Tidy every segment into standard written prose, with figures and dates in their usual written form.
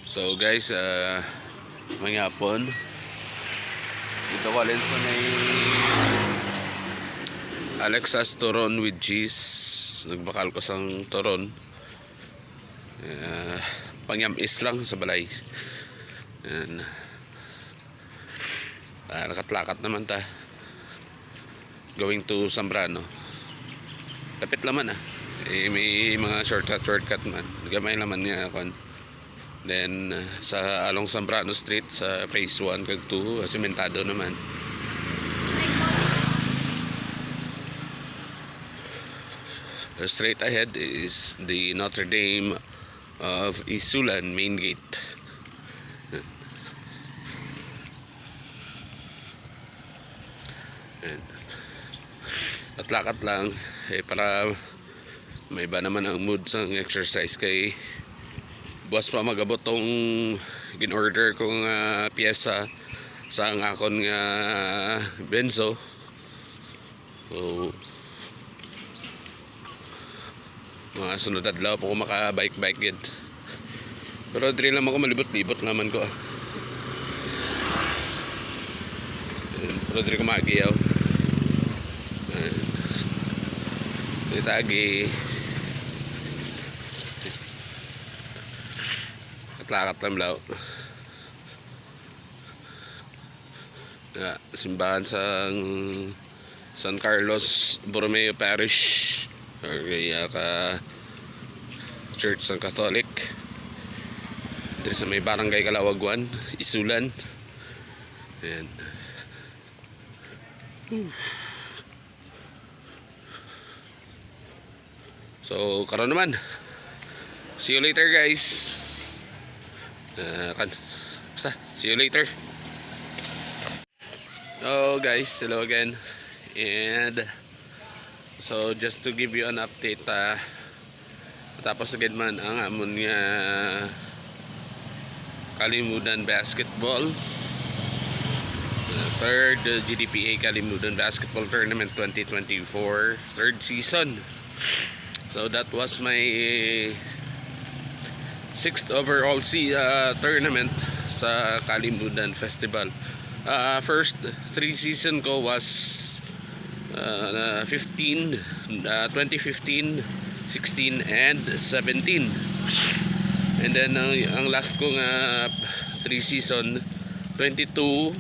So guys, mangyapon dito ko alin sa may Alexa's Turon with cheese. Nagbakal ko sang turon, pangyamis lang sa balay. Yan. Nakatlakat naman ta going to Zambrano. Lapit laman may mga shortcut man, gamay naman niya kon. Then sa along Zambrano Street sa phase 1 kag 2 sementado naman. Straight ahead is the Notre Dame of Isulan main gate. At lakat lang para may iba naman ang mood sa exercise kay buwas pa magabot tong gin-order kong pyesa sa ang akon nga benzo. So mga sunod adlaw po ko maka-bike gid. Pero diri lang ako malibot-libot naman ko. Pero diri ko magiyaw. Dito agi lakat lang law. Simbahan sa San Carlos Borromeo Parish or kaya ka Church ng Catholic dito sa may barangay Kalawagwan, Isulan. Ayan. So karon naman, see you later guys. See you later. Oh guys, hello again. And so just to give you an update, tapos agad man ang amon nga Kalimudan Basketball, third GDPA Kalimudan Basketball Tournament 2024 third season. So that was my 6th overall tournament sa Kalimudan Festival. First 3 season ko was 2015, 16, and 17. And then ang last kong 3 season 2022,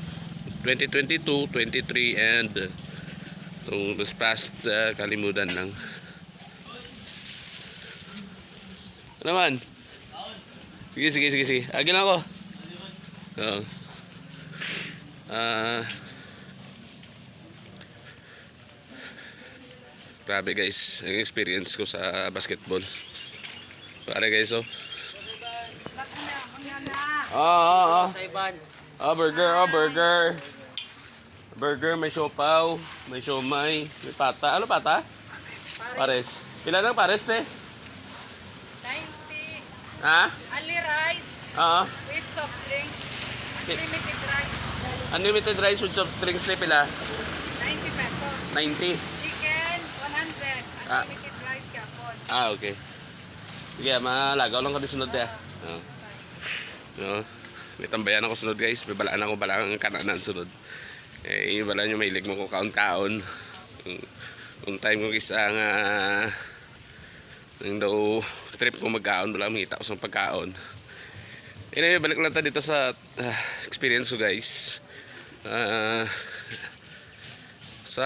23, and itong this past Kalimudan lang. Ano man? Sige. Agin ako. Grabe guys, ang experience ko sa basketball. Pare guys, burger, may siopaw, may siomay, may pata. Ano pata? Pares. Pila lang pares, te? 90. Ha? Ali rice. With soft drinks. Unlimited rice. Unlimited rice with soft drinks, te, pila? 90 pesos. 90. Chicken, 100. Unlimited rice kapon. Okay. Sige, malagaw lang ko di sunod, te. May tambayan ako sunod guys. May balaan ako balang kananan sunod. Balaan nyo mahilig mo ko kaon-kaon. Kung time ko isa nga nang daw trip ko magkaon, wala makita ko sa pagkaon. Anyway, balik lang tayo dito sa experience ko guys. Sa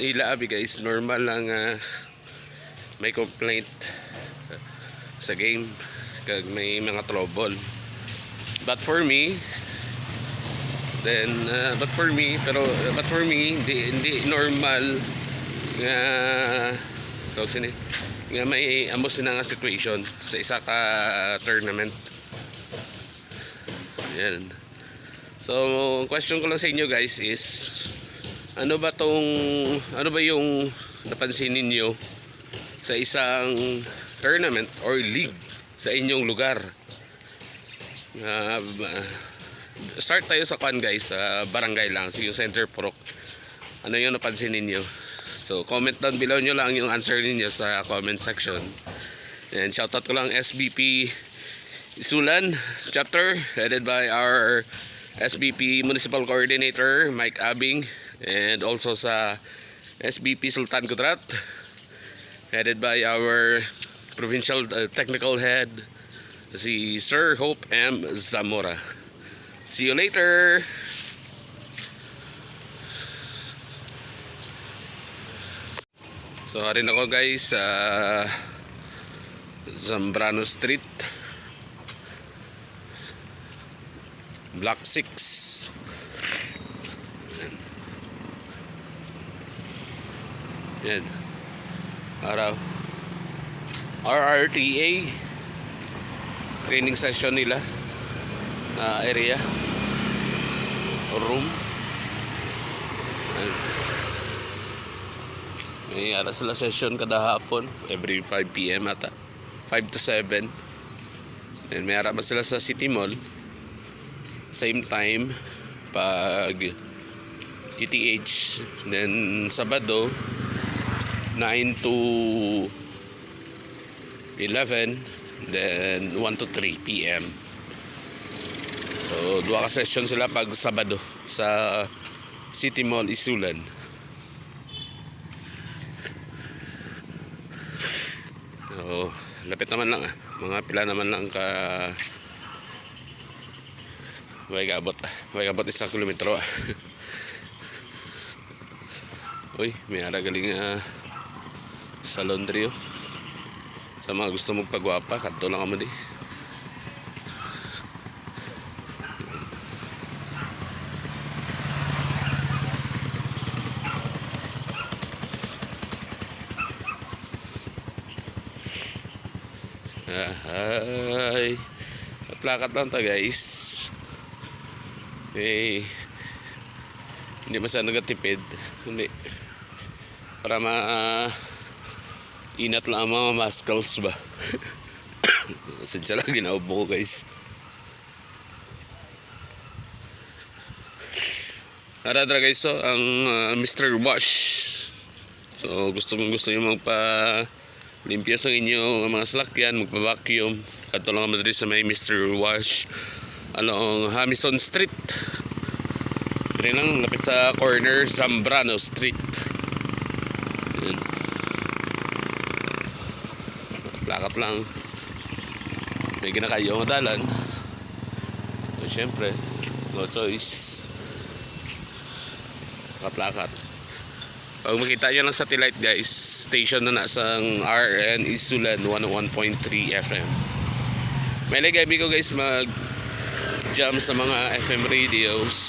Ilaabi guys, normal lang may complaint sa game kag may mga trouble. But for me hindi normal nga nga may amos na nga situation sa isa ka tournament. Yan. So question ko lang sa inyo guys is ano ba yung napansin ninyo sa isang tournament or league sa inyong lugar? Start tayo sa guys, barangay lang, sa Center Purok. Ano yung napansin ninyo? So comment down below nyo lang yung answer ninyo sa comment section. And shoutout ko lang SBP Isulan chapter, headed by our SBP Municipal Coordinator Mike Abing, and also sa SBP Sultan Kudarat, headed by our Provincial Technical Head si Sir Hope M. Zamora. See you later! So harin ako guys sa Zambrano Street, Block 6. Yan. Araw. RRTA training session nila, area or room. Yan. May ara sila session kada hapon every 5 PM ata, 5 to 7. And may ara ba sila sa City Mall same time pag TTH. Then Sabado 9 to 11, then 1 to 3 PM. So dua ka session sila pag Sabado sa City Mall Isulan. So lapit naman lang, mga pila naman lang ka way gabot isang kilometro. Uy, may ara galing sa laundry oh. Sa mga gusto magpagwapa, kadto lang kamo di. Hi. Plakat lang to guys. Eh, hindi masyadong nagatipid. Hindi. Para inat lang ang mga muscles ba. Sadya lang ginaubo ko guys. Aradra guys, so ang Mr. Wash. So gusto nyo magpa-limpyo sa inyo mga salakyan, magpa-vacuum. Kadto lang kami dito sa may Mr. Wash along Hamilton Street. Dito lang, lapit sa corner Zambrano Street. Yan. Plakat lang. May ginakayo ang dalan. So syempre, no choice. Plakat. Pag makita nyo ng satellite guys, station na nasa RN Isulan 101.3 FM. May lagabi ko guys mag-jam sa mga FM radios.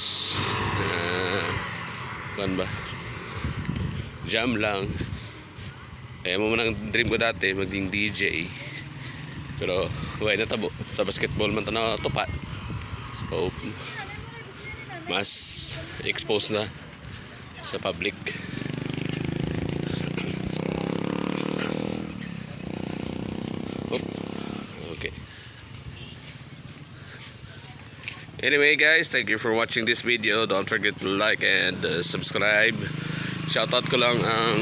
Kan ba? Jam lang. Kaya mo man ang dream ko dati maging DJ. Pero huwag na tabo. Sa basketball man na tupat. So mas exposed na sa public. Okay. Anyway guys, thank you for watching this video. Don't forget to like and subscribe. Shoutout ko lang ang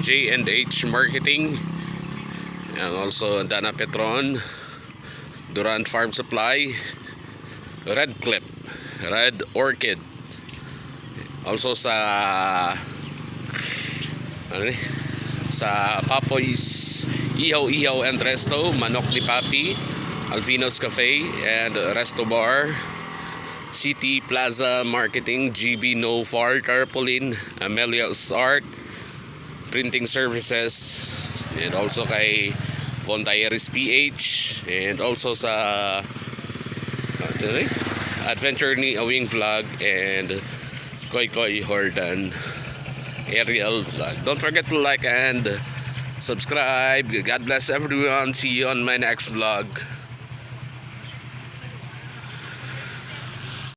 J&H Marketing, and also Dana Petron, Durant Farm Supply, Red Clip, Red Orchid. Also sa sa Papoy's Ihaw and Resto, Manok ni Papi, Alvino's Cafe and Resto Bar, City Plaza Marketing, GB No Far, Tarpaulin, Amelia's Art, Printing Services, and also kay Fontairis PH, and also sa Adventure ni Awing Vlog and Koy Hordan Aerial Vlog. Don't forget to like and subscribe. God bless everyone. See you on my next vlog.